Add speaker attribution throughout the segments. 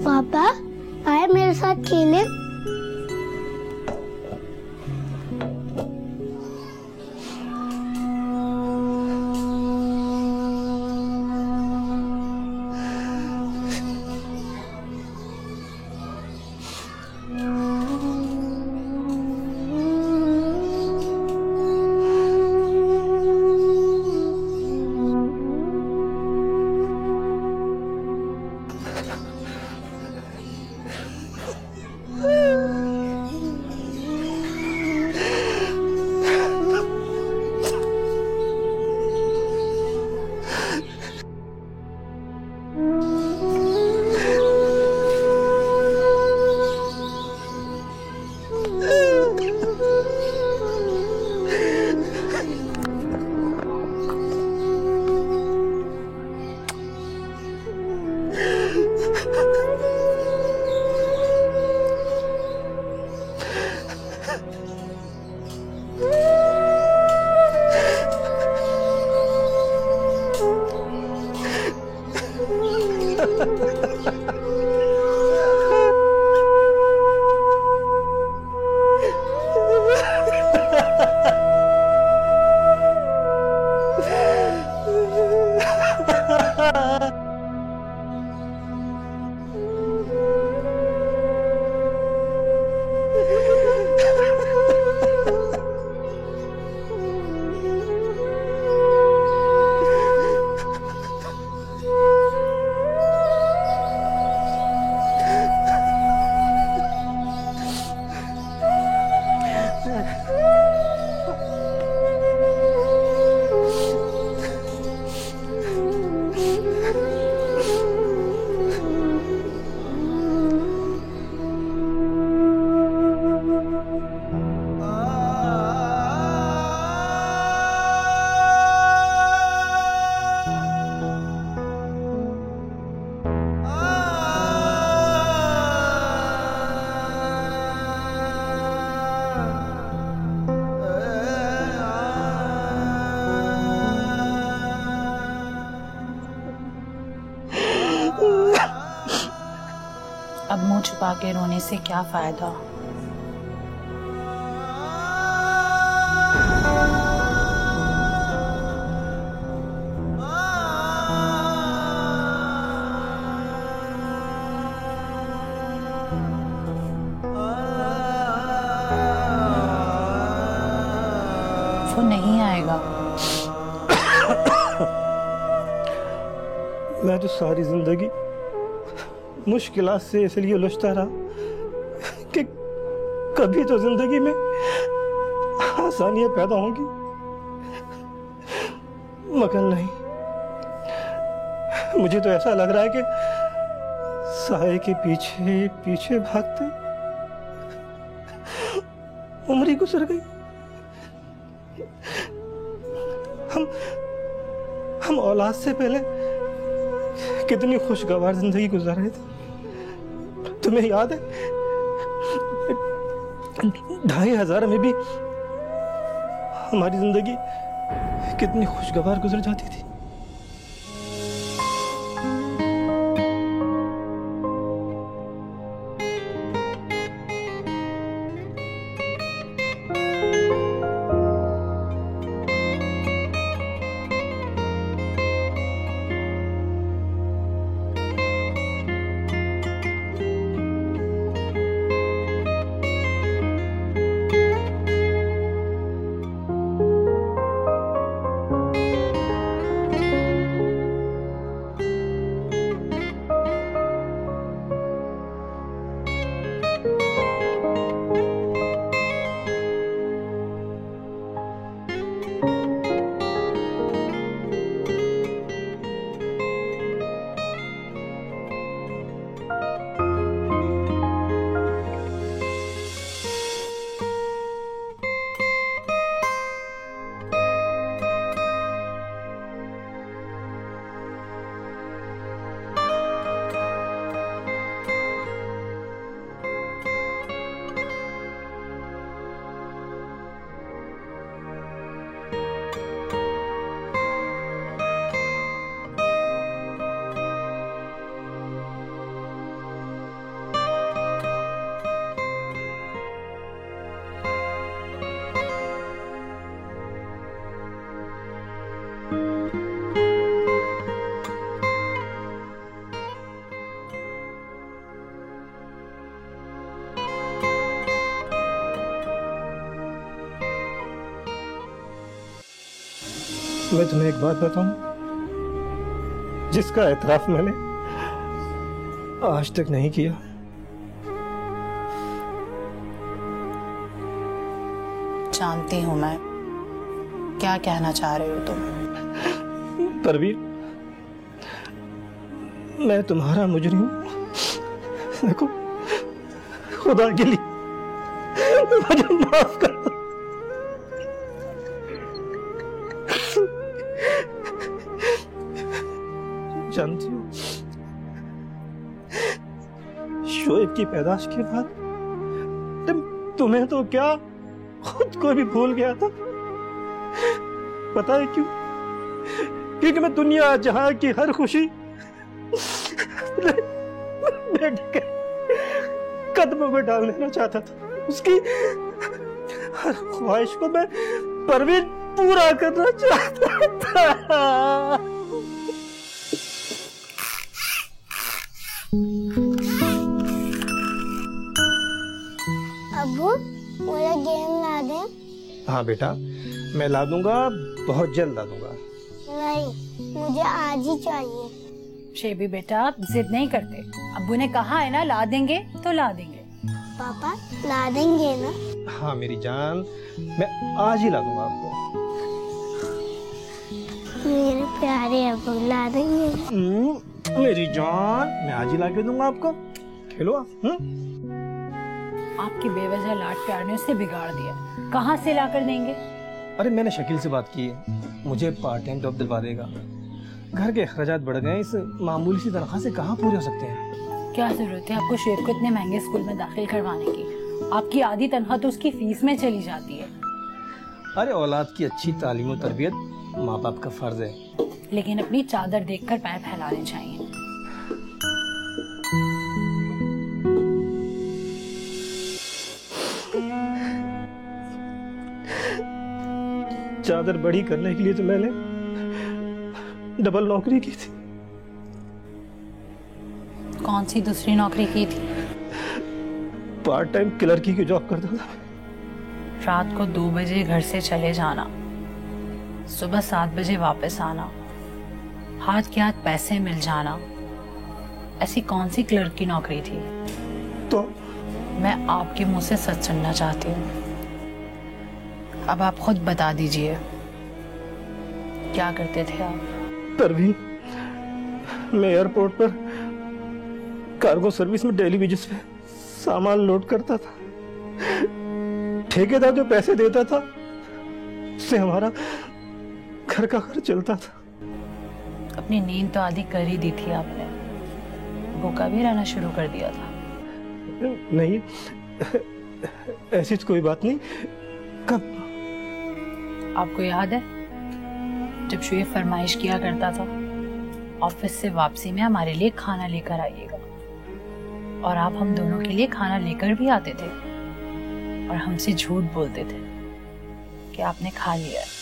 Speaker 1: पापा आए मेरे साथ खेले।
Speaker 2: अब मुंह छुपा के रोने से क्या फायदा। वो नहीं आएगा।
Speaker 3: मैं तो सारी जिंदगी मुश्किलात से इसलिए उलझता रहा कि कभी तो जिंदगी में आसानियां पैदा होंगी, मगर नहीं। मुझे तो ऐसा लग रहा है कि साए के पीछे पीछे भागते उम्र ही गुजर गई। हम औलाद से पहले कितनी खुशगवार जिंदगी गुजार रहे थे। तुम्हें याद है 2500 में भी हमारी जिंदगी कितनी खुशगवार गुजर जाती थी। मैं तुम्हें एक बात बताऊं जिसका एतराफ मैंने आज तक नहीं किया।
Speaker 2: जानती हूँ मैं क्या कहना चाह रहे हो तुम।
Speaker 3: परवीन, मैं तुम्हारा मुजरिम हूं। देखो, खुदा के लिए मुझे माफ कर दो। जानती हो, शोएब की पैदाश के बाद तुम्हें तो क्या खुद को भी भूल गया था। पता है क्यों? क्योंकि मैं दुनिया जहां की हर खुशी बेटे के कदमों में डाल देना चाहता था। उसकी हर ख्वाहिश को मैं परवीन पूरा करना चाहता था।
Speaker 1: अब्बू, मुझे गेम ला दे।
Speaker 3: हाँ बेटा, मैं ला दूंगा, बहुत जल्द ला दूंगा।
Speaker 1: नहीं, मुझे आज ही चाहिए।
Speaker 2: शेबी बेटा, आप जिद नहीं करते। अब्बू ने कहा है ना ला देंगे तो ला देंगे।
Speaker 1: पापा ला देंगे ना?
Speaker 3: हाँ मेरी जान, मैं आज ही ला दूंगा आपको।
Speaker 1: मेरे प्यारे अब्बू, ला देंगे?
Speaker 3: मेरी जान, मैं आज ही ला के दूंगा आपको। खेलो आप।
Speaker 2: आपकी बेवजह लाड प्यार ने उसे बिगाड़ दिया। कहाँ से ला कर देंगे?
Speaker 3: अरे मैंने शकील से बात की है, मुझे पार्ट टाइम जॉब दिलवा देगा। घर के अखराजात बढ़ गए, इस मामूली सी तनख्वाह से कहाँ पूरे हो सकते हैं।
Speaker 2: क्या जरूरत है आपको शेब को इतने महंगे स्कूल में दाखिल करवाने की? आपकी आधी तनख्वाह तो उसकी फीस में चली जाती है।
Speaker 3: अरे औलाद की अच्छी तालीम और तरबियत माँ बाप का फर्ज है।
Speaker 2: लेकिन अपनी चादर देखकर पैर फैलाने चाहिए।
Speaker 3: चादर बड़ी करने के लिए तो मैंने डबल नौकरी की थी।
Speaker 2: कौन सी दूसरी नौकरी की थी?
Speaker 3: पार्ट टाइम क्लर्की की जॉब करता था।
Speaker 2: रात को 2 बजे घर से चले जाना, सुबह 7 बजे वापस आना, हाथ के हाथ पैसे मिल जाना। ऐसी कौन सी क्लर्क की नौकरी थी?
Speaker 3: तो
Speaker 2: मैं आपके मुंह से सच सुनना चाहती हूँ। अब आप खुद बता दीजिए, क्या करते थे आप?
Speaker 3: परवीन, मैं एयरपोर्ट पर कार्गो सर्विस में डेली बेसिस पे सामान लोड करता था। ठेकेदार जो पैसे देता था उससे हमारा घर का खर्च चलता था।
Speaker 2: अपनी नींद तो आधी कर ही दी थी आपने, भूखा भी रहना शुरू कर दिया था।
Speaker 3: नहीं, ऐसी तो कोई बात नहीं। कब?
Speaker 2: आपको याद है जब शुएब फरमाइश किया करता था, ऑफिस से वापसी में हमारे लिए खाना लेकर आइएगा, और आप हम दोनों के लिए खाना लेकर भी आते थे और हमसे झूठ बोलते थे कि आपने खा लिया है।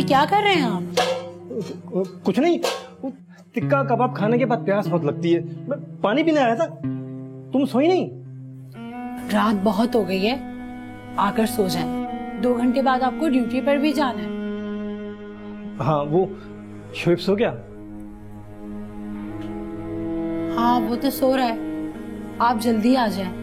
Speaker 2: क्या कर रहे हैं आप?
Speaker 3: कुछ नहीं, टिक्का कबाब खाने के बाद प्यास बहुत लगती है, मैं पानी पीने आया था। तुम सोई नहीं?
Speaker 2: रात बहुत हो गई है, आकर सो जाएं। 2 घंटे बाद आपको ड्यूटी पर भी जाना है।
Speaker 3: हाँ, वो शोएब सो गया?
Speaker 2: हाँ, वो तो सो रहा है। आप जल्दी आ जाएं।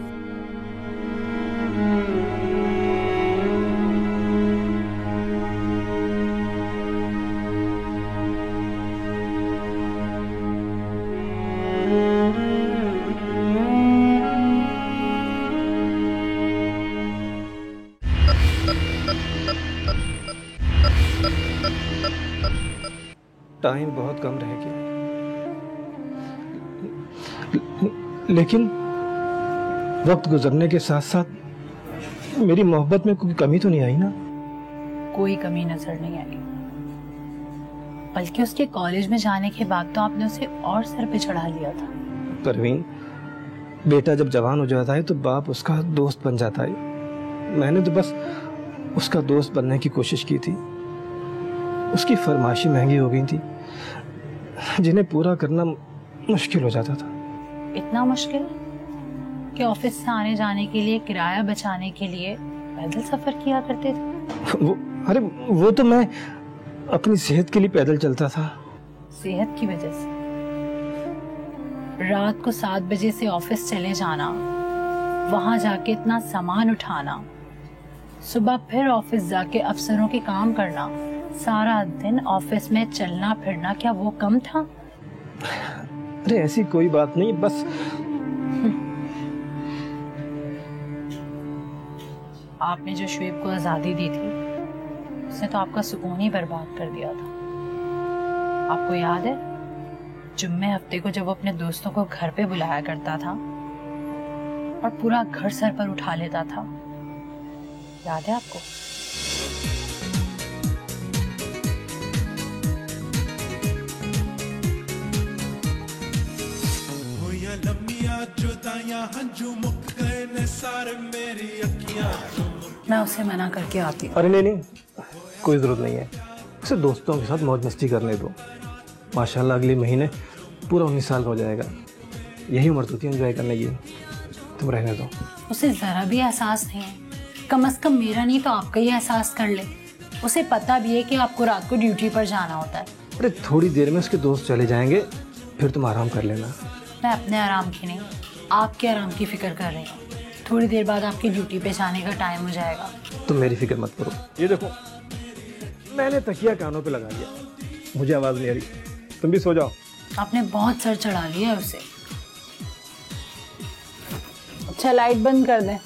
Speaker 3: टाइम बहुत कम रह गया, लेकिन वक्त गुजरने के साथ साथ मेरी मोहब्बत में कोई कमी तो नहीं आई ना?
Speaker 2: कोई कमी नजर नहीं आई, बल्कि उसके कॉलेज में जाने के बाद तो आपने उसे और सर पे चढ़ा लिया था।
Speaker 3: परवीन, बेटा जब जवान हो जाता है तो बाप उसका दोस्त बन जाता है। मैंने तो बस उसका दोस्त बनने की कोशिश की थी। उसकी फरमाइशें महंगी हो गई थी, जिन्हें पूरा करना मुश्किल हो जाता था।
Speaker 2: इतना मुश्किल कि ऑफिस से आने जाने के लिए किराया बचाने के लिए पैदल सफर किया करते थे।
Speaker 3: वो तो मैं अपनी सेहत के लिए पैदल चलता था।
Speaker 2: सेहत की वजह से रात को 7 बजे से ऑफिस चले जाना, वहां जाके इतना सामान उठाना, सुबह फिर ऑफिस जाके अफसरों के काम करना, सारा दिन ऑफिस में चलना फिरना, क्या वो कम था?
Speaker 3: अरे ऐसी कोई बात नहीं, बस
Speaker 2: आपने जो शुएब को आजादी दी थी उसने तो आपका सुकून ही बर्बाद कर दिया था। आपको याद है जुम्मे हफ्ते को जब वो अपने दोस्तों को घर पे बुलाया करता था और पूरा घर सर पर उठा लेता था? याद है आपको? मैं उसे मना करके आती हूँ।
Speaker 3: अरे नहीं, कोई जरूरत नहीं है। उसे दोस्तों के साथ मौज मस्ती करने दो। माशाल्लाह अगले महीने पूरा 19 साल का हो जाएगा। यही उम्र तो थी एंजॉय करने की। तुम रहने दो।
Speaker 2: उसे जरा भी एहसास नहीं है, कम से कम मेरा नहीं तो आपका ही एहसास कर ले। उसे पता भी है कि आपको रात को ड्यूटी पर जाना होता है।
Speaker 3: अरे थोड़ी देर में उसके दोस्त चले जाएंगे, फिर तुम आराम कर लेना।
Speaker 2: मैं अपने आराम की नहीं, आपके आराम की फिक्र कर रही हूँ। थोड़ी देर बाद आपकी ड्यूटी पे जाने का टाइम हो जाएगा।
Speaker 3: तुम मेरी फिक्र मत करो। ये देखो, मैंने तकिया कानों पे लगा दिया, मुझे आवाज नहीं आ रही। तुम भी सो जाओ।
Speaker 2: आपने बहुत सर चढ़ा लिया है उसे। अच्छा लाइट बंद कर दें।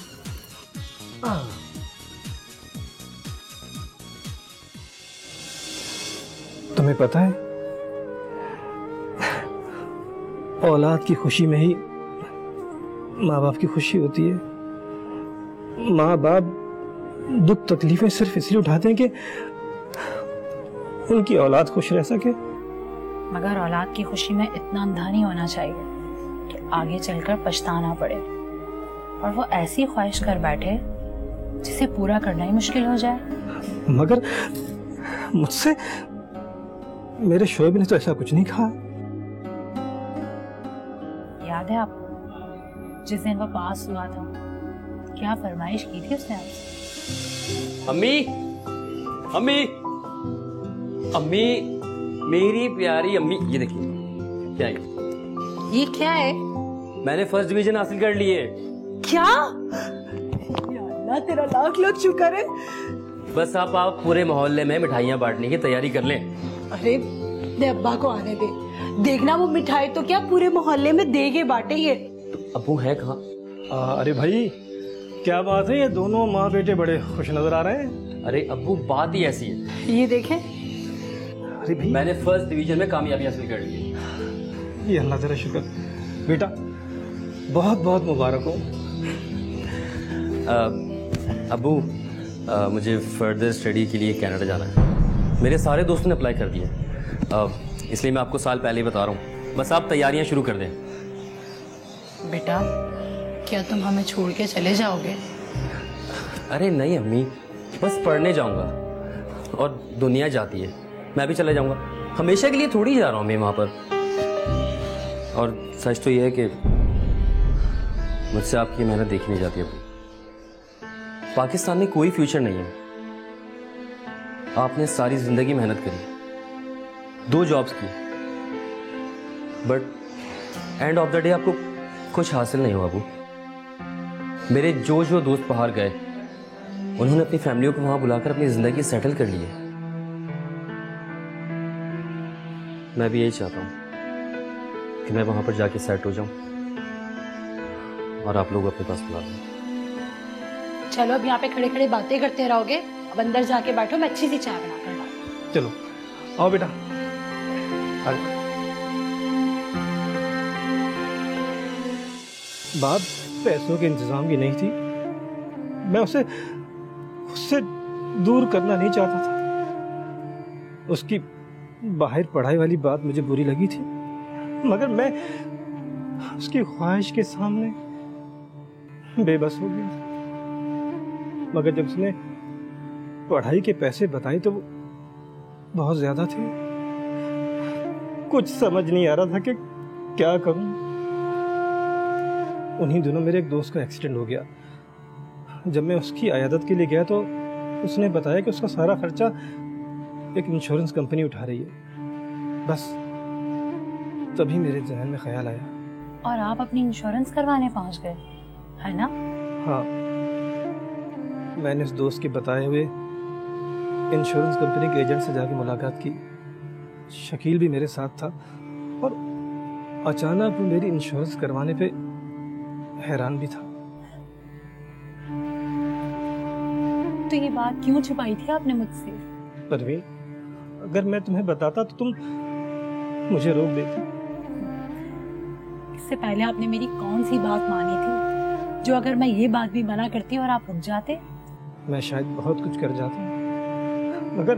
Speaker 3: तुम्हें पता है, औलाद की खुशी में ही माँ बाप की खुशी होती है। माँ बाप दुख तकलीफें सिर्फ इसलिए उठाते हैं कि उनकी औलाद खुश रह सके।
Speaker 2: मगर औलाद की खुशी में इतना अंधा नहीं होना चाहिए कि आगे चलकर पछताना पड़े और वो ऐसी ख्वाहिश कर बैठे जिसे पूरा करना ही मुश्किल हो जाए।
Speaker 3: मगर मुझसे मेरे शोएब ने तो ऐसा कुछ नहीं कहा।
Speaker 2: याद है आपको जिस दिन वो पास हुआ था, क्या फरमाइश की थी उसने आपसे?
Speaker 4: अम्मी, अम्मी, अम्मी, मेरी प्यारी अम्मी, ये देखिए क्या है।
Speaker 2: ये क्या है?
Speaker 4: मैंने फर्स्ट डिवीजन हासिल कर ली है।
Speaker 2: क्या? अल्लाह तेरा लाख लाख शुक्र है।
Speaker 4: बस आप पूरे मोहल्ले में मिठाइयाँ बांटने की तैयारी कर लें।
Speaker 5: अरे दे अब्बा को आने दे, देखना वो मिठाई तो क्या पूरे मोहल्ले में देगे बांटेंगे।
Speaker 4: तो अब्बू है कहाँ?
Speaker 3: अरे भाई क्या बात है, ये दोनों माँ बेटे बड़े खुश नजर आ रहे हैं।
Speaker 4: अरे अब्बू बात ही ऐसी है।
Speaker 5: ये देखें,
Speaker 3: अरे भाई
Speaker 4: मैंने फर्स्ट डिवीजन में कामयाबी हासिल कर ली है।
Speaker 3: ये अल्लाह तेरा शुक्र। बेटा बहुत बहुत मुबारक हो।
Speaker 4: अब्बू मुझे फर्दर स्टडी के लिए कनाडा जाना है। मेरे सारे दोस्तों ने अप्लाई कर दिया, इसलिए मैं आपको साल पहले ही बता रहा हूँ। बस आप तैयारियां शुरू कर दें।
Speaker 2: बेटा क्या तुम हमें छोड़ के चले जाओगे?
Speaker 4: अरे नहीं अम्मी, बस पढ़ने जाऊंगा और दुनिया जाती है, मैं भी चले जाऊंगा। हमेशा के लिए थोड़ी जा रहा हूँ मैं वहाँ पर। और सच तो ये है कि मुझसे आपकी मेहनत देखी नहीं जाती। अब्बू पाकिस्तान में कोई फ्यूचर नहीं है, आपने सारी जिंदगी मेहनत करी, 2 जॉब्स की, but end of the day आपको कुछ हासिल नहीं हुआ अबू। मेरे जो दोस्त बाहर गए, उन्होंने अपनी फैमिलियों को वहां बुलाकर अपनी जिंदगी सेटल कर ली है। मैं भी यही चाहता हूं कि मैं वहां पर जाके सेट हो जाऊं और आप लोग अपने पास बुला लें।
Speaker 2: चलो अब यहाँ पे खड़े खड़े बातें करते रहोगे, अब अंदर जाके बैठो, मैं अच्छी सी चाय बना कर लाऊं।
Speaker 3: चलो आओ बेटा, बात पैसों के इंतजाम की नहीं थी, मैं उसे उससे दूर करना नहीं चाहता था। उसकी बाहर पढ़ाई वाली बात मुझे बुरी लगी थी, मगर मैं उसकी ख्वाहिश के सामने बेबस हो गया था। मगर जब उसने पढ़ाई के पैसे बताए तो वो बहुत ज्यादा थे, कुछ समझ नहीं आ रहा था कि क्या करूं। उन्हीं दिनों मेरे एक दोस्त का एक्सीडेंट हो गया। जब मैं उसकी अयादत के लिए गया तो उसने बताया कि उसका सारा खर्चा एक इंश्योरेंस कंपनी उठा रही है। बस तभी मेरे जहन में ख्याल आया।
Speaker 2: और आप अपनी इंश्योरेंस करवाने पहुंच गए, है ना?
Speaker 3: हाँ, मैंने उस दोस्त के बताए हुए इंश्योरेंस कंपनी के एजेंट से जाके मुलाकात की। शकील भी मेरे साथ था और अचानक वो मेरी इंश्योरेंस करवाने पे हैरान भी था।
Speaker 2: तो ये बात क्यों छुपाई थी आपने मुझसे?
Speaker 3: परवीन, अगर मैं तुम्हें बताता तो तुम मुझे रोक देती।
Speaker 2: इससे पहले आपने मेरी कौन सी बात मानी थी जो अगर मैं ये बात भी मना करती और आप रुक जाते?
Speaker 3: मैं शायद बहुत कुछ कर जाता हूँ, मगर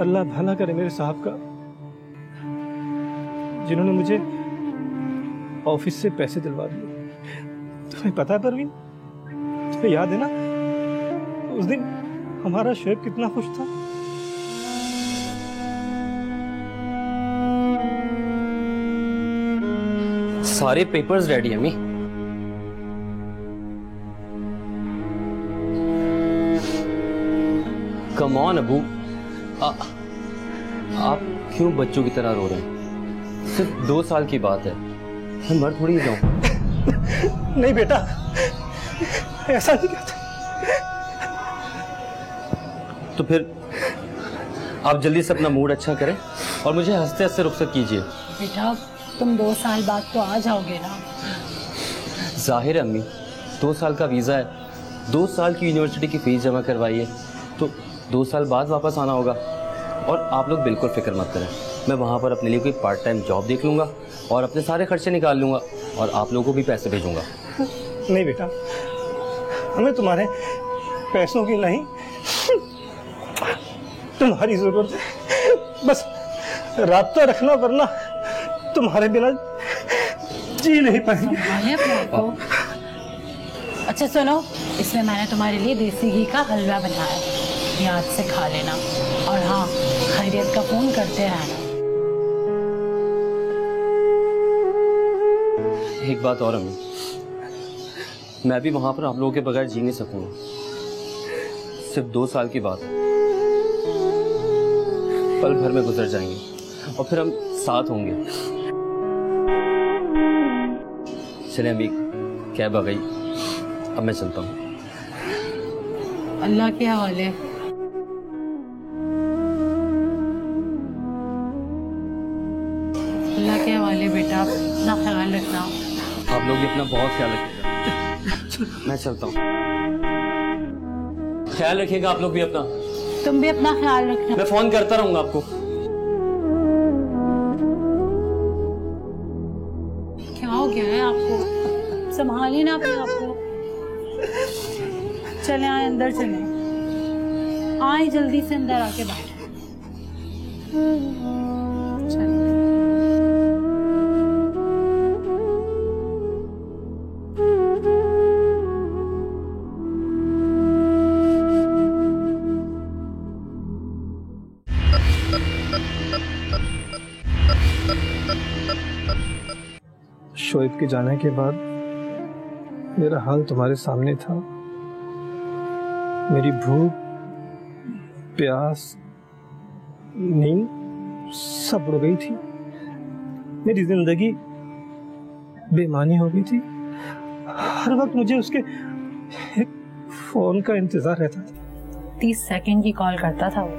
Speaker 3: अल्लाह भला करे मेरे साहब का, जिन्होंने मुझे ऑफिस से पैसे दिलवा दिए। तुम्हें पता है परवीन, तुम्हें याद है ना उस दिन हमारा शोएब कितना खुश था।
Speaker 4: सारे पेपर्स रेडी हैं अम्मी। कम ऑन अबू, आप क्यों बच्चों की तरह रो रहे हैं? सिर्फ 2 साल की बात है, मैं मर थोड़ी जाऊं।
Speaker 3: नहीं बेटा, ऐसा नहीं कहता।
Speaker 4: तो फिर आप जल्दी से अपना मूड अच्छा करें और मुझे हंसते हंसते रुखसत कीजिए।
Speaker 2: बेटा तुम 2 साल बाद तो आ जाओगे ना?
Speaker 4: जाहिर है अम्मी, 2 साल का वीज़ा है, 2 साल की यूनिवर्सिटी की फीस जमा करवाई है, तो 2 साल बाद वापस आना होगा। और आप लोग बिल्कुल फिक्र मत करें, मैं वहाँ पर अपने लिए कोई पार्ट टाइम जॉब देख लूँगा और अपने सारे खर्चे निकाल लूँगा और आप लोगों को भी पैसे भेजूँगा।
Speaker 3: नहीं बेटा, हमें तुम्हारे पैसों की नहीं, तुम्हारी जरूरत है। बस राब्ता रखना, वरना तुम्हारे बिना जी नहीं पाएंगे।
Speaker 2: संभालिए अपने आप को। अच्छा सुनो, इसमें मैंने तुम्हारे लिए देसी घी का हलवा बनाया है, याद से खा लेना। और हाँ, खैरियत का फोन करते रहना।
Speaker 4: एक बात और अम्मी, मैं भी वहाँ पर आप लोगों के बगैर जी नहीं सकूँगा। सिर्फ 2 साल की बात है, पल भर में गुजर जाएंगे और फिर हम साथ होंगे। चले अम्मी, कैब आ गई, अब मैं चलता हूँ।
Speaker 2: अल्लाह के हवाले। अल्लाह के हवाले बेटा, अपना ख्याल रखना।
Speaker 4: आप लोग भी अपना बहुत ख्याल रखिएगा। मैं चलता हूँ। ख्याल रखिएगा आप लोग भी अपना।
Speaker 2: तुम भी अपना ख्याल रखना।
Speaker 4: मैं फोन करता रहूंगा आपको।
Speaker 2: क्या हो गया है आपको? संभालिए ना अपने आप को। चले आए, अंदर चले आए, जल्दी से अंदर आके बैठे।
Speaker 3: शोएब के जाने के बाद मेरा हाल तुम्हारे सामने था। मेरी भूख, प्यास, नींद सब उड़ गई थी। मेरी जिंदगी बेमानी हो गई थी। हर वक्त मुझे उसके एक फोन का इंतजार रहता था।
Speaker 2: 30 सेकंड की कॉल करता था वो,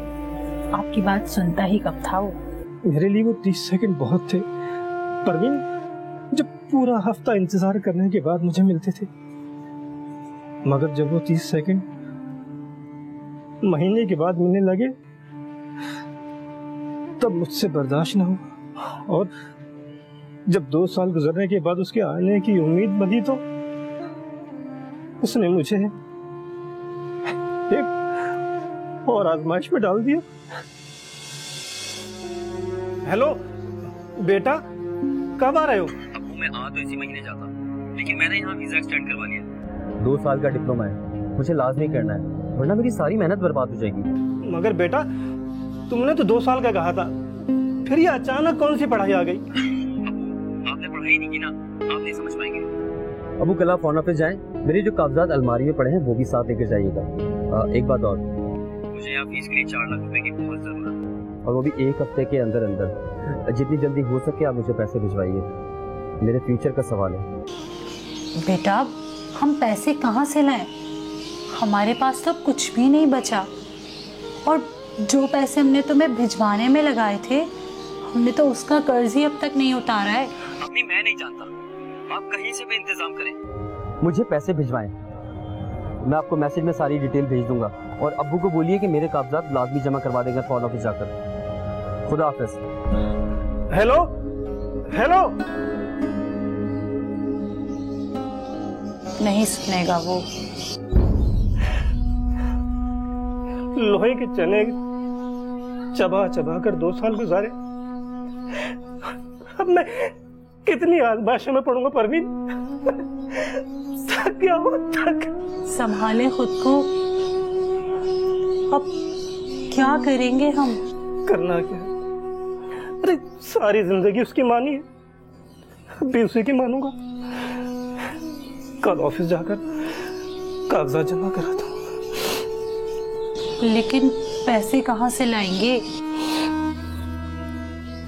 Speaker 2: आपकी बात सुनता ही कब था वो।
Speaker 3: मेरे लिए वो 30 सेकंड बहुत थे परवीन, जब पूरा हफ्ता इंतजार करने के बाद मुझे मिलते थे। मगर जब वो 30 सेकंड महीने के बाद मिलने लगे तब मुझसे बर्दाश्त न हुआ, और जब 2 साल गुजरने के बाद उसके आने की उम्मीद बंधी तो उसने मुझे एक और आजमाइश में डाल दिया। हेलो बेटा, कब आ रहे हो?
Speaker 4: अब मैं आ तो इसी महीने जाता, लेकिन मैंने यहाँ वीजा एक्सटेंड करवा लिया। 2 साल का डिप्लोमा है, मुझे लाजमी करना है, वरना मेरी सारी मेहनत बर्बाद हो जाएगी।
Speaker 3: मगर बेटा, तुमने तो 2 साल का कहा था, फिर ये अचानक कौन सी पढ़ाई आ गई?
Speaker 4: आपने पढ़ाई नहीं की ना, आप नहीं समझ पाएंगे। अबू कल आप फौरन ऑफिस जाएं, मेरे जो कागजात अलमारी में पड़े हैं वो भी साथ लेकर जाइएगा। एक बात और, मुझे यहाँ फीस के लिए 4 लाख रुपए की बहुत जरूरत है, और वो भी 1 हफ्ते के अंदर अंदर। जितनी जल्दी हो सके आप मुझे पैसे भिजवाइए, मेरे फ्यूचर का सवाल है।
Speaker 2: बेटा हम पैसे कहाँ से लाएं? हमारे पास तो कुछ भी नहीं बचा, और जो पैसे हमने तुम्हें भिजवाने में लगाए थे हमने तो उसका कर्ज ही अब तक नहीं उतारा है।
Speaker 4: अम्मी मैं नहीं जानता, आप कहीं से भी इंतजाम करें, मुझे पैसे भिजवाएं। मैं आपको मैसेज में सारी डिटेल भेज दूंगा, और अब्बू को बोलिए कि मेरे कागजात लाजमी जमा करवा देंगे फौरन ऑफिस जाकर। खुदा हाफिज।
Speaker 3: हेलो हेलो,
Speaker 2: नहीं सुनेगा वो।
Speaker 3: लोहे के चने चबा चबा कर 2 साल गुजारे, अब मैं कितनी आजमाइशों में पड़ूंगा परवीन। थक गया हूं, थक।
Speaker 2: संभाले खुद को, अब क्या करेंगे हम?
Speaker 3: करना क्या? अरे सारी जिंदगी उसकी मानी है, अब भी उसी की मानूंगा। कल ऑफिस जाकर कागजात जमा कराता हूँ।
Speaker 2: लेकिन पैसे कहाँ से लाएंगे?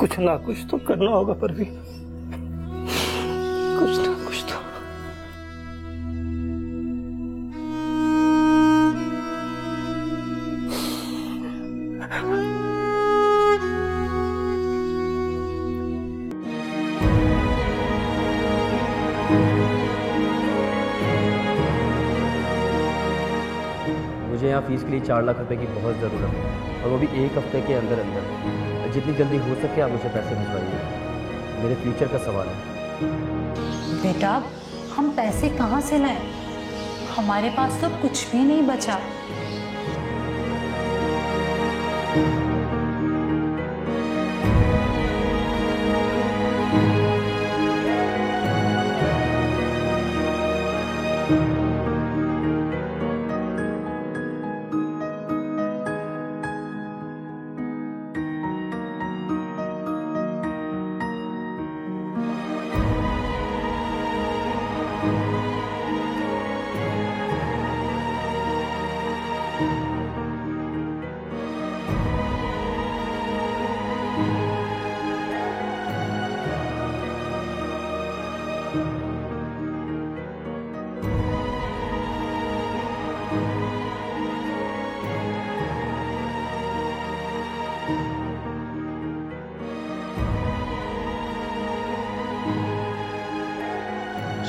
Speaker 3: कुछ ना कुछ तो करना होगा परवीन, कुछ ना कुछ तो।
Speaker 4: मुझे यहाँ फीस के लिए 4 लाख रुपए की बहुत ज़रूरत है, और वो भी 1 हफ्ते के अंदर अंदर। जितनी जल्दी हो सके आप मुझे पैसे भिजवाइए, मेरे फ्यूचर का सवाल है।
Speaker 2: बेटा हम पैसे कहाँ से लाएं? हमारे पास तो कुछ भी नहीं बचा।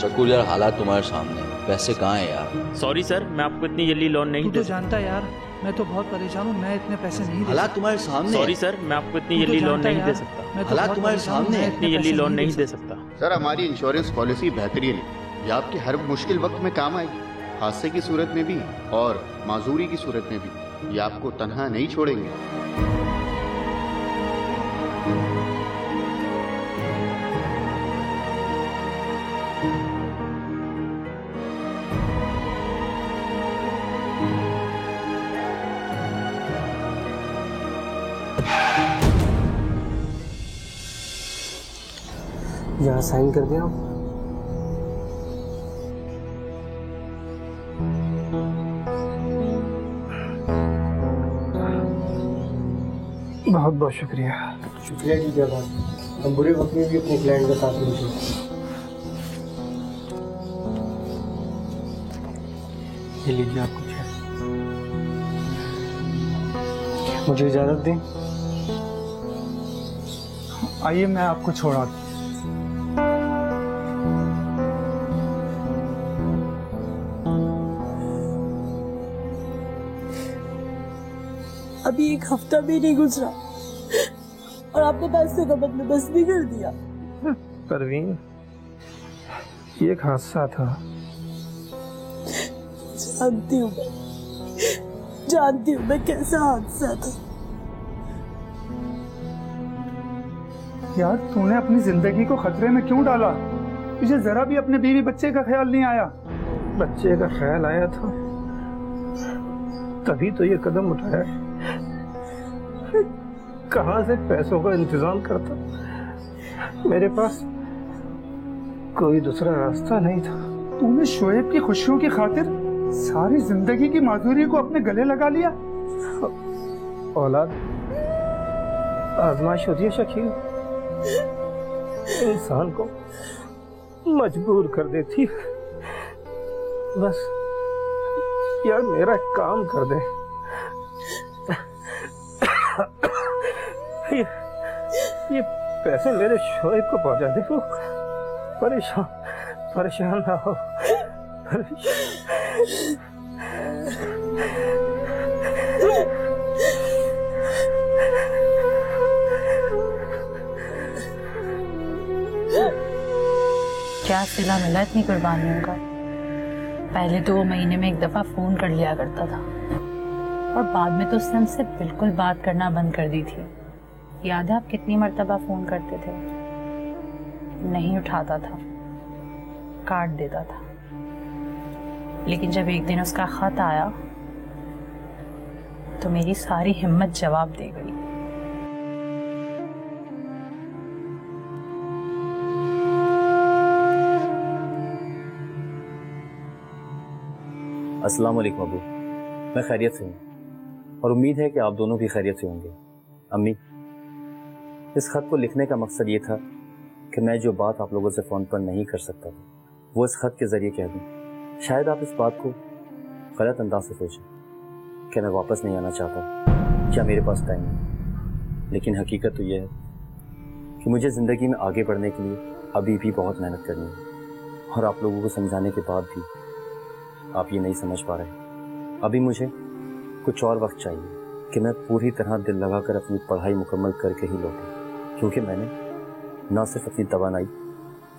Speaker 6: शकूर यार, हालात तुम्हारे सामने, पैसे कहाँ हैं यार?
Speaker 7: सॉरी सर, मैं आपको इतनी जल्दी लोन नहीं
Speaker 8: तू
Speaker 7: दे
Speaker 8: तो जानता है यार, मैं तो बहुत परेशान हूँ, मैं इतने पैसे नहीं दे
Speaker 6: हालात तुम्हारे सामने।
Speaker 7: सॉरी सर, मैं आपको इतनी
Speaker 8: तू तो
Speaker 7: जल्दी लोन
Speaker 8: जानता है
Speaker 7: नहीं दे
Speaker 8: यार,
Speaker 7: सकता।
Speaker 8: मैं तो
Speaker 6: हालात
Speaker 8: बहुत
Speaker 6: तुम्हारे
Speaker 8: परेशान हूँ,
Speaker 6: सामने
Speaker 8: मैं
Speaker 6: हैं।
Speaker 8: इतने
Speaker 7: इतनी जल्दी
Speaker 8: पैसे
Speaker 7: लोन नहीं
Speaker 8: दे
Speaker 7: दे सकता।
Speaker 9: सर, हमारी इंश्योरेंस पॉलिसी बेहतरीन है, ये आपके हर मुश्किल वक्त में काम आएगी, हादसे की सूरत में भी और माजूरी की सूरत में भी, ये आपको तन्हा नहीं छोड़ेंगे।
Speaker 3: यहाँ साइन कर दिया। बहुत बहुत शुक्रिया।
Speaker 10: शुक्रिया की क्या बात, हम बुरे वक्त में भी अपने क्लाइंट का साथ नहीं छोड़ते।
Speaker 3: ये लीजिए आपको चेक। मुझे इजाजत दें।
Speaker 8: आइए मैं आपको छोड़ा दूं।
Speaker 5: अभी एक हफ्ता भी नहीं गुजरा और आपने पैसे का बंदोबस्त भी कर दिया।
Speaker 3: परवीन, ये एक हादसा था।
Speaker 5: जानती हूँ मैं कैसा हादसा था।
Speaker 8: यार तूने अपनी जिंदगी को खतरे में क्यों डाला? तुझे जरा भी अपने बीवी बच्चे का ख्याल नहीं आया?
Speaker 3: बच्चे का ख्याल आया था तभी तो ये कदम उठाया। कहां से पैसों का इंतजाम करता? मेरे पास कोई दूसरा रास्ता नहीं था।
Speaker 8: तूने शोएब की खुशियों की खातिर सारी जिंदगी की मजदूरी को अपने गले लगा लिया।
Speaker 3: औलाद आजमाइश होती है शकील, इंसान को मजबूर कर देती है। बस यार मेरा काम कर दे। ये पैसे मेरे शोएब को पहुंचा दे। वो परेशान ना हो।
Speaker 2: क्या सिला मिला इतनी कुर्बानियों का। पहले तो वो महीने में एक दफा फोन कर लिया करता था और बाद में तो उसने हमसे बिल्कुल बात करना बंद कर दी थी। याद है आप कितनी मर्तबा फोन करते थे? नहीं उठाता था, काट देता था। लेकिन जब एक दिन उसका खत आया तो मेरी सारी हिम्मत जवाब दे गई।
Speaker 4: अस्सलाम वालेकुम अबू, मैं खैरियत से हूँ और उम्मीद है कि आप दोनों भी खैरियत से होंगे। अम्मी, इस खत को लिखने का मकसद ये था कि मैं जो बात आप लोगों से फ़ोन पर नहीं कर सकता था वो इस खत के ज़रिए कह दूँ। शायद आप इस बात को गलत अंदाज से सोचें कि मैं वापस नहीं आना चाहता, क्या मेरे पास टाइम नहीं। लेकिन हकीकत तो यह है कि मुझे ज़िंदगी में आगे बढ़ने के लिए अभी भी बहुत मेहनत करनी है और आप लोगों को समझाने के बाद भी आप ये नहीं समझ पा रहे। अभी मुझे कुछ और वक्त चाहिए कि मैं पूरी तरह दिल लगाकर अपनी पढ़ाई मुकम्मल करके ही लौटूं, क्योंकि मैंने न सिर्फ अपनी तवानाई,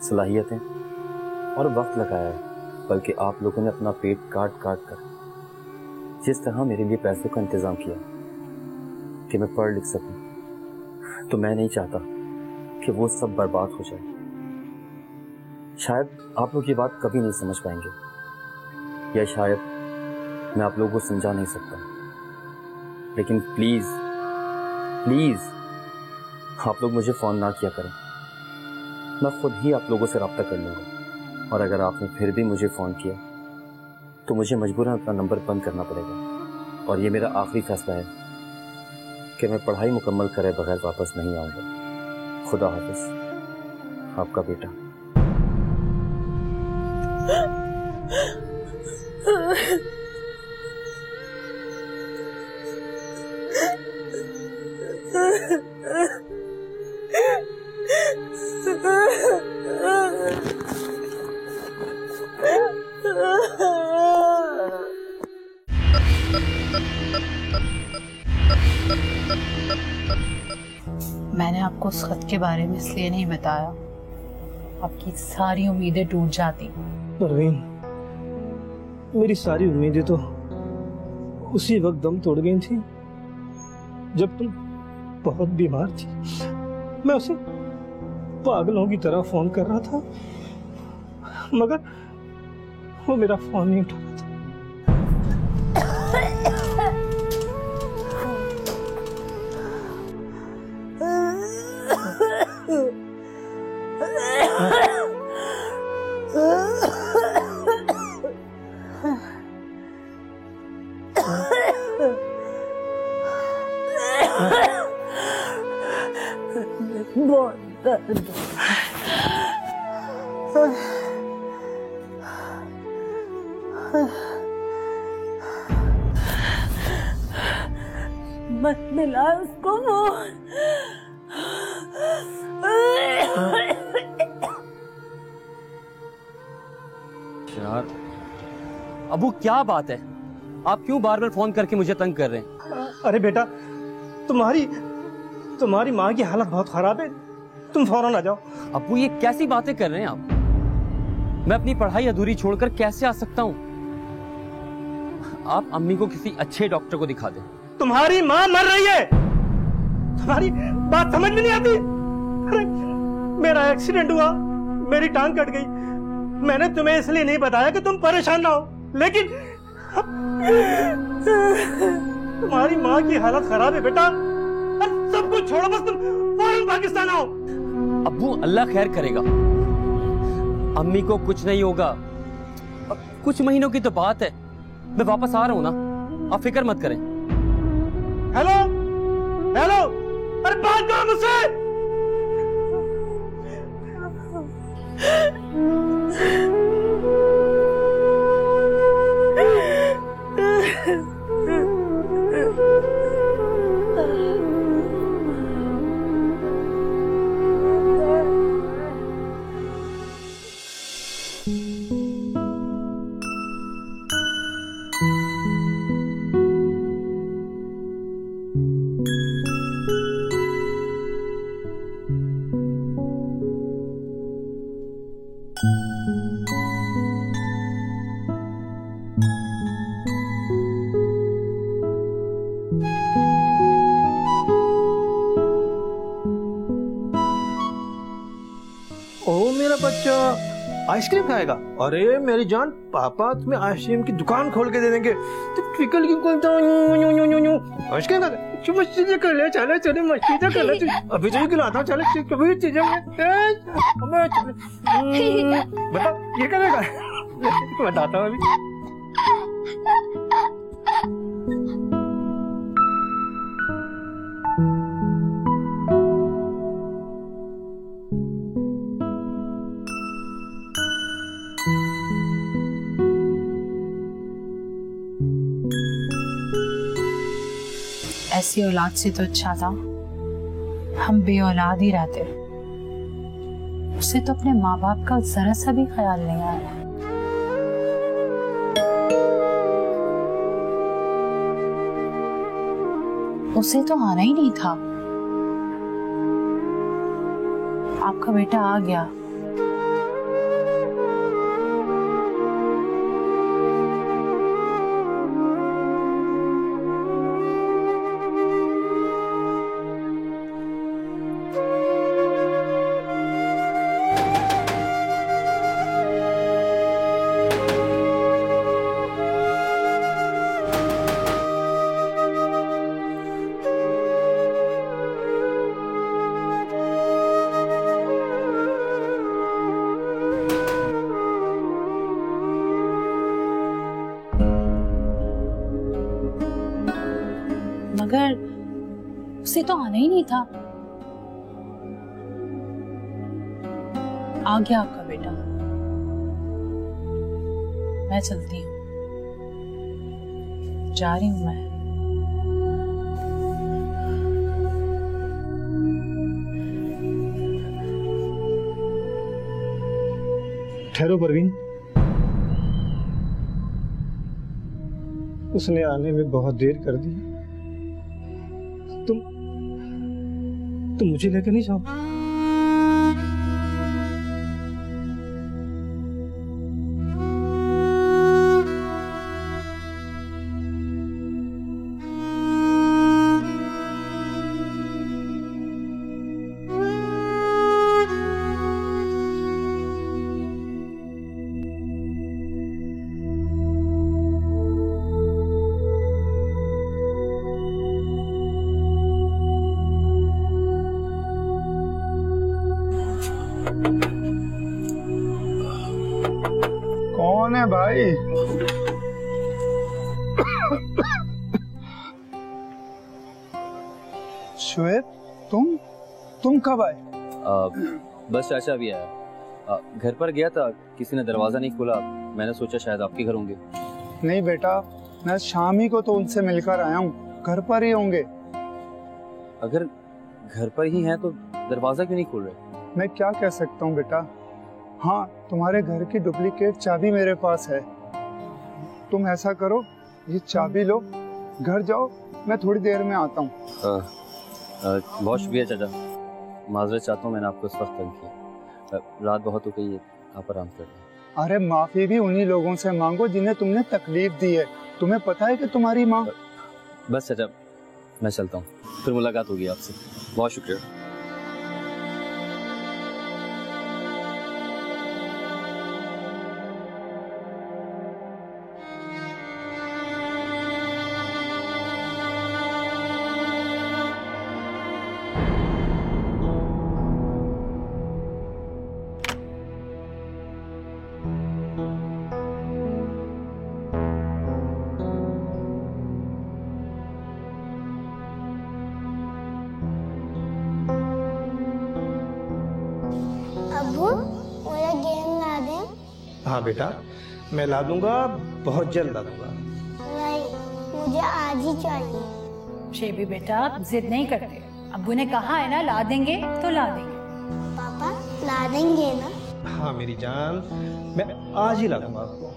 Speaker 4: सलाहियतें और वक्त लगाया है, बल्कि आप लोगों ने अपना पेट काट काट कर जिस तरह मेरे लिए पैसों का इंतज़ाम किया कि मैं पढ़ लिख सकूं, तो मैं नहीं चाहता कि वो सब बर्बाद हो जाए। शायद आप लोग ये बात कभी नहीं समझ पाएंगे, या शायद मैं आप लोगों को समझा नहीं सकता, लेकिन प्लीज़ प्लीज़ आप लोग मुझे फ़ोन ना किया करें। मैं खुद ही आप लोगों से रब्ता कर लूँगा, और अगर आपने फिर भी मुझे फ़ोन किया तो मुझे मजबूरन अपना नंबर बंद करना पड़ेगा। और ये मेरा आखिरी फैसला है कि मैं पढ़ाई मुकम्मल करे बगैर वापस नहीं आऊँगा। खुदा हाफिज़, आपका बेटा।
Speaker 2: मैंने आपको उस खत के बारे में इसलिए नहीं बताया, आपकी सारी उम्मीदें टूट जाती।
Speaker 3: परवीन, मेरी सारी उम्मीदें तो उसी वक्त दम तोड़ गई थी जब तुम बहुत बीमार थी। मैं उसे पागलों की तरह फोन कर रहा था, मगर वो मेरा फोन नहीं उठा रहा था।
Speaker 5: कर दो। मत मिला उसको फोन।
Speaker 4: यार अबू क्या बात है, आप क्यों बार बार फोन करके मुझे तंग कर रहे हैं?
Speaker 3: अरे बेटा, तुम्हारी माँ की हालत बहुत खराब है, तुम फौरन आ जाओ।
Speaker 4: अबू ये कैसी बातें कर रहे हैं आप? मैं अपनी पढ़ाई अधूरी छोड़कर कैसे आ सकता हूँ? आप अम्मी को किसी अच्छे डॉक्टर को दिखा दें।
Speaker 3: तुम्हारी माँ मर रही है, तुम्हारी बात समझ में नहीं आती। अरे मेरा एक्सीडेंट हुआ, मेरी टांग कट गई, मैंने तुम्हें इसलिए नहीं बताया कि तुम परेशान ना हो, लेकिन तुम्हारी माँ की हालत खराब है बेटा। सब कुछ छोड़ो, बस तुम फौरन पाकिस्तान आओ।
Speaker 4: अब्बू अल्लाह खैर करेगा, अम्मी को कुछ नहीं होगा। कुछ महीनों की तो बात है, मैं वापस आ रहा हूँ ना, आप फिक्र मत करें।
Speaker 3: हेलो हेलो, अरे बात करो मुझसे। बच्चा आइसक्रीम खाएगा? अरे मेरी जान, पापा तुम्हें आइसक्रीम की दुकान खोल के दे देंगे। तो फिकल क्यों करता हूँ? आइसक्रीम खाएगा? मस्ती कर ले, चले चले मस्ती तो कर ले। अभी तो खिलाता हूँ, चले कभी चीजें बता ये करेगा। बताता हूँ अभी।
Speaker 2: ऐसी औलाद से तो अच्छा था हम बे औलाद ही रहते। उसे तो अपने माँ बाप का जरा सा भी ख्याल नहीं आया। उसे तो आना ही नहीं था। आपका बेटा आ गया। मगर उसे तो आना ही नहीं था। आ गया आपका बेटा। मैं चलती हूँ, जा रही हूँ मैं।
Speaker 3: ठहरो परवीन, उसने आने में बहुत देर कर दी। तुम मुझे लेकर नहीं जाओ?
Speaker 8: कौन है भाई? शुएब, तुम कब आए?
Speaker 4: बस चाचा भी आया। घर पर गया था, किसी ने दरवाजा नहीं खोला, मैंने सोचा शायद आपके घर होंगे।
Speaker 8: नहीं बेटा, मैं शाम ही को तो उनसे मिलकर आया हूँ, घर पर ही होंगे।
Speaker 4: अगर घर पर ही हैं तो दरवाजा क्यों नहीं खोल रहे?
Speaker 8: मैं क्या कह सकता हूँ बेटा। हाँ, तुम्हारे घर की डुप्लीकेट चाबी मेरे पास है। तुम ऐसा करो, ये चाबी लो, घर जाओ, मैं थोड़ी देर में आता हूँ।
Speaker 4: बहुत शुक्रिया चाचा, माजरत चाहता हूँ मैंने आपको इस वक्त तंग किया। रात बहुत हो गई है, आप आराम कर लें।
Speaker 8: अरे माफी भी उन्हीं लोगों से मांगो जिन्हें तुमने तकलीफ दी है। तुम्हें पता है कि तुम्हारी माँ।
Speaker 4: बस चाचा, मैं चलता हूँ, फिर मुलाकात होगी आपसे। बहुत शुक्रिया।
Speaker 1: अब्बू, मुझे गेम ला दे।
Speaker 3: हाँ बेटा, मैं ला दूंगा, बहुत जल्द ला दूंगा।
Speaker 1: नहीं, मुझे आज ही चाहिए।
Speaker 2: शेबी बेटा, आप जिद नहीं करते, अब्बू ने कहा है ना ला देंगे तो ला देंगे।
Speaker 1: पापा ला देंगे ना?
Speaker 3: हाँ मेरी जान, मैं आज ही ला दूंगा आपको।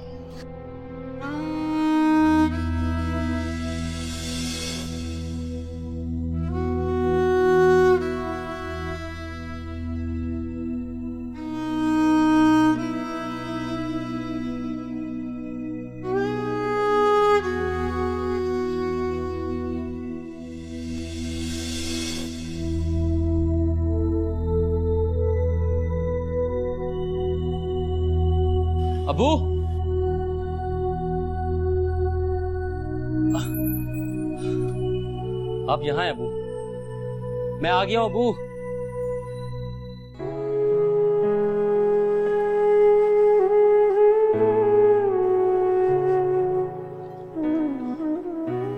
Speaker 4: अबू, आप यहाँ हैं अबू? मैं आ गया हूँ अबू।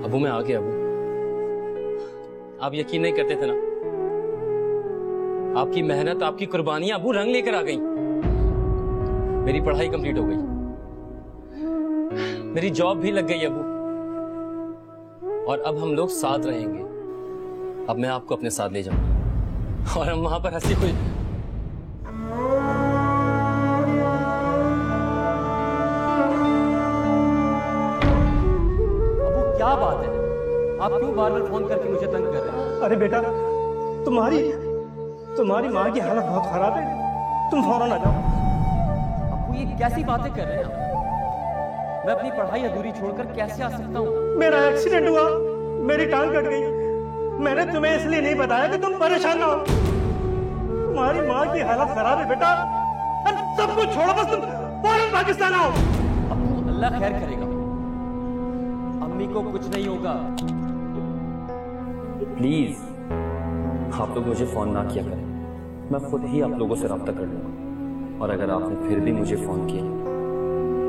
Speaker 4: अबू मैं आ गया अबू। आप यकीन नहीं करते थे ना, आपकी मेहनत, आपकी कुर्बानियां अबू रंग लेकर आ गई। मेरी पढ़ाई कंप्लीट हो गई, मेरी जॉब भी लग गई अबू, और अब हम लोग साथ रहेंगे। अब मैं आपको अपने साथ ले जाऊंगा और हम वहां पर हंसी खुशी। अबू क्या बात है, आप क्यों बार बार फोन करके मुझे तंग कर रहे हैं?
Speaker 3: अरे बेटा, तुम्हारी माँ की हालत बहुत खराब है, तुम फौरन आ जाओ।
Speaker 4: ये कैसी बातें कर रहे हैं आप? मैं अपनी पढ़ाई अधूरी छोड़कर कैसे आ सकता हूँ?
Speaker 3: मेरा एक्सीडेंट हुआ, मेरी टांग कट गई। मैंने तुम्हें इसलिए नहीं बताया कि तुम परेशान ना हो। तुम्हारी माँ की हालत खराब है बेटा, सब कुछ छोड़ो, बस तुम फौरन पाकिस्तान आओ।
Speaker 4: अब अल्लाह खैर करेगा, अम्मी को कुछ नहीं होगा। प्लीज आप लोग मुझे फोन ना किया करें, मैं खुद ही आप लोगों से रब्ता कर लूंगा। और अगर आपने फिर भी मुझे फोन किया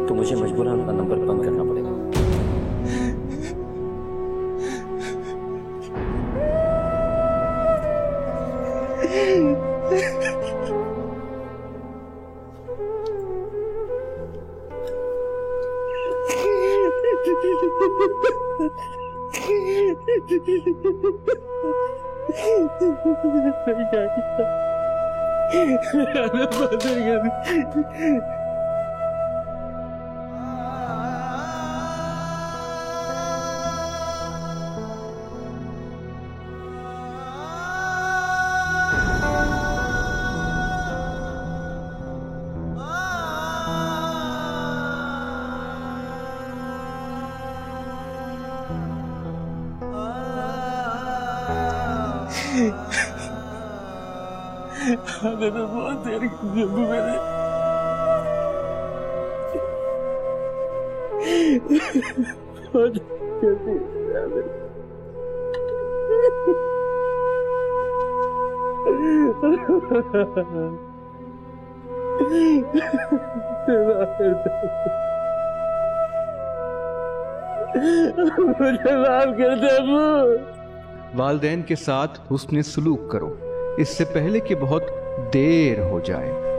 Speaker 4: तो मुझे मजबूरन अपना नंबर बंद करना पड़ेगा।
Speaker 3: मैंने बहुत देर की अबू, मैंने मुझे माफ कर दे अबू।
Speaker 11: वालिदैन के साथ हुस्न सलूक करो, इससे पहले कि बहुत देर हो जाए।